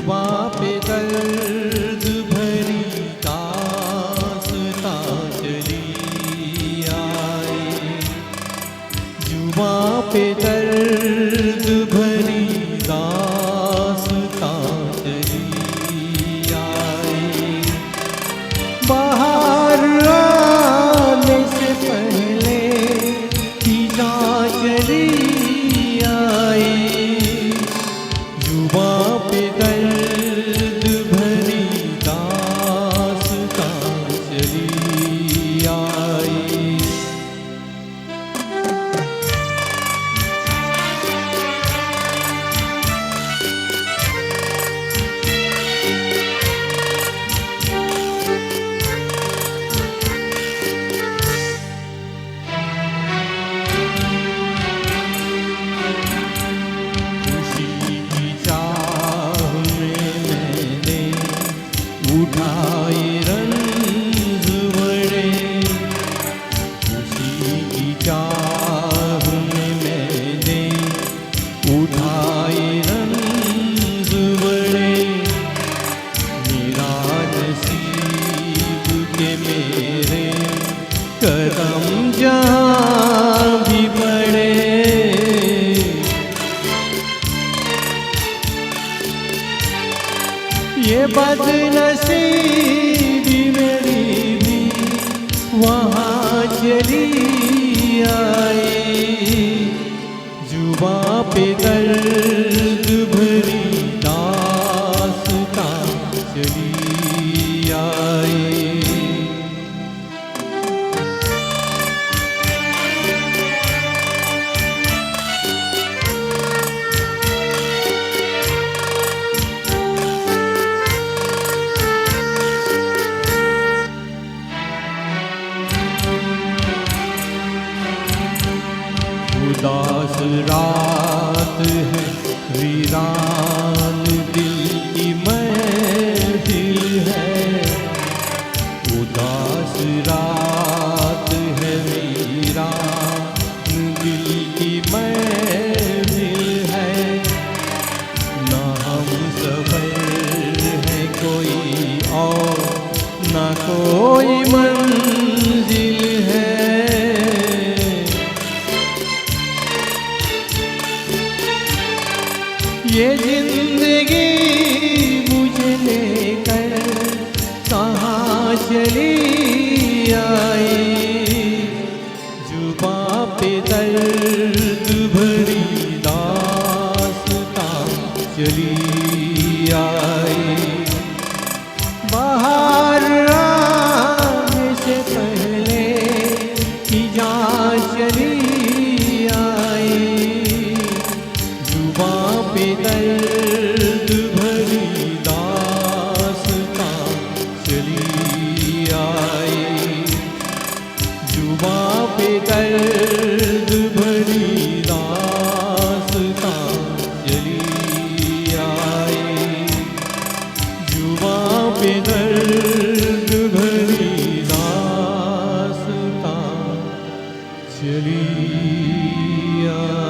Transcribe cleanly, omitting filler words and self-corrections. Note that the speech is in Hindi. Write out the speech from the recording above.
जुबां पे दर्द भरी दास्तां चली आई, जुबां पे दर्द भरी दास्तां चली आई। बाहर आने से पहले खिजा चली आई, जुबां पे दर्द भरी दास्तां चली आई। उठाए रंग बड़े, उसी की चाह में मैंने उठाए रंग बड़े। मेरा नसीब के मेरे कदम जहाँ भी पड़े, ये बदनसीबी मेरी भी वहाँ चली आई, जुबां पे दर्द भरी दास्तां चली आई। उदास रात है, वीरान दिल की महफिल है, उदास रात है, वीरान दिल की महफिल है। ना हम सफर है कोई और ना कोई मंजिल है, ये जिंदगी मुझे लेकर कहाँ चली आई, जुबां पे दर्द भरी दास्तां चली आई। बाहर आने से पहले खिजा चली आई, जुबां पे दर्द भरी दास्तां चली आई, जुबां पे दर्द भरी दास्तां चली आई, जुबां पे दर्द भरी दास्तां चली आई।